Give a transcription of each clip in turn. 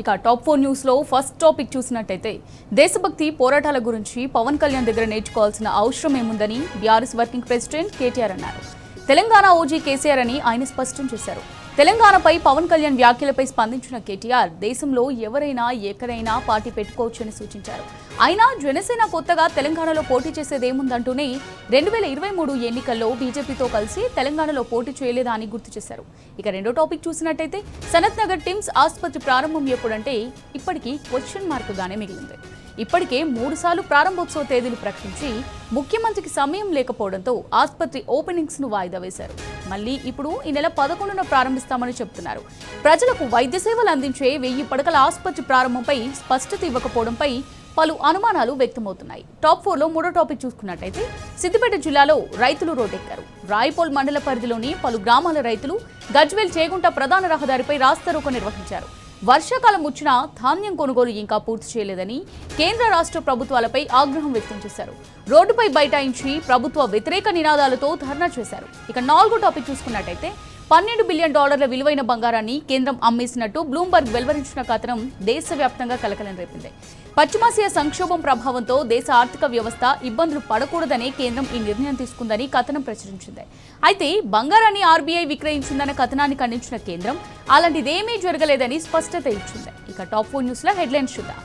ఇక top 4 news లో first topic చూసినట్టయితే దేశభక్తి పోరాటాల గురించి పవన్ కళ్యాణ్ దగ్గర నేర్చుకోవాల్సిన అవసరం ఏముందని బీఆర్ఎస్ వర్కింగ్ ప్రెసిడెంట్ కేటీఆర్ అన్నారు. తెలంగాణ ఓజీ కేసీఆర్ అని ఆయన స్పష్టం చేశారు. తెలంగాణపై పవన్ కళ్యాణ్ వ్యాఖ్యలపై స్పందించిన కేటీఆర్ దేశంలో ఎవరైనా ఎక్కడైనా పార్టీ పెట్టుకోవచ్చని సూచించారు. అయినా జనసేన కొత్తగా తెలంగాణలో పోటీ చేసేదేముందంటూనే 2023 ఎన్నికల్లో బీజేపీతో కలిసి తెలంగాణలో పోటీ చేయలేదా అని గుర్తు చేశారు. ఇక రెండో టాపిక్ చూసినట్టయితే సనత్ నగర్ టిమ్స్ ఆసుపత్రి ప్రారంభం ఎప్పుడంటే ఇప్పటికీ క్వశ్చన్ మార్క్ గానే మిగిలింది. ఇప్పటికే 3 సార్లు ప్రారంభోత్సవ తేదీలు ప్రకటించి ముఖ్యమంత్రికి సమయం లేకపోవడంతో ఆసుపత్రి ఓపెనింగ్స్ ను వాయిదా వేశారు. మళ్ళీ ఇప్పుడు ఈ నెల 11న ప్రారంభిస్తామని చెబుతున్నారు. ప్రజలకు వైద్య సేవలు అందించే 1000 పడకల ఆసుపత్రి ప్రారంభంపై స్పష్టత ఇవ్వకపోవడంపై పలు అనుమానాలు వ్యక్తమవుతున్నాయి. టాప్ 4లో మూడో టాపిక్ చూసుకున్నట్టయితే సిద్దిపేట జిల్లాలో రైతులు రోడ్డెక్కారు. రాయపోల్ మండల పరిధిలోని పలు గ్రామాల రైతులు గజ్వేల్ చేగుంట ప్రధాన రహదారిపై రాస్తారోకో నిర్వహించారు. వర్షాకాలం వచ్చినా ధాన్యం కొనుగోలు ఇంకా పూర్తి చేయలేదని కేంద్ర రాష్ట్ర ప్రభుత్వాలపై ఆగ్రహం వ్యక్తం చేశారు. రోడ్డుపై బైఠాయించి ప్రభుత్వ వ్యతిరేక నినాదాలతో ధర్నా చేశారు. ఇక నాలుగో టాపిక్ చూసుకున్నట్టయితే $12 బిలియన్ విలువైన బంగారాన్ని కేంద్రం అమ్మేసినట్టు బ్లూంబర్గ్ వెలువరించిన కథనం దేశవ్యాప్తంగా కలకలం రేపింది. పశ్చిమాసియా సంక్షోభం ప్రభావంతో దేశ ఆర్థిక వ్యవస్థ ఇబ్బందులు పడకూడదనే కేంద్రం ఈ నిర్ణయం తీసుకుందని కథనం ప్రచురించింది. అయితే బంగారాన్ని ఆర్బీఐ విక్రయించిందన్న కథనాన్ని ఖండించిన కేంద్రం అలాంటిదేమీ జరగలేదని స్పష్టత ఇచ్చింది. ఇక టాప్ 4 న్యూస్ లో హెడ్లైన్స్ చూద్దాం.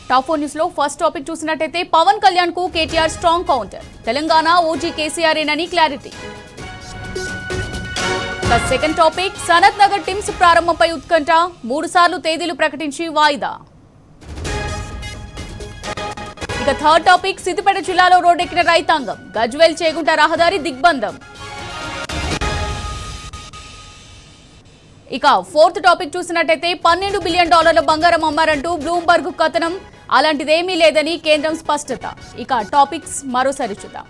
టాప్ 4 న్యూస్ లో ఫస్ట్ టాపిక్ చూసినట్టయితే పవన్ కళ్యాణ్ కు KTR strong counter. Telangana OG KCR ఏనని clarity. Second topic Sanath Nagar TIMS ప్రారంభంపై ఉత్కంఠ. 3 సార్లు తేదీలు ప్రకటించి వాయిదా. ఇక థర్డ్ టాపిక్ సిద్దిపేట జిల్లాలో రోడ్డెక్కిన రైతాంగం. గజ్వేల్ చేగుంట రహదారి దిగ్బంధం. ఇక ఫోర్త్ టాపిక్ చూసినట్టయితే $12 బిలియన్ బంగారం అమ్మారంటూ బ్లూంబర్గ్ కథనం. అలాంటిదేమీ లేదని కేంద్రం స్పష్టత. ఇక టాపిక్స్ మరోసారి చూద్దాం.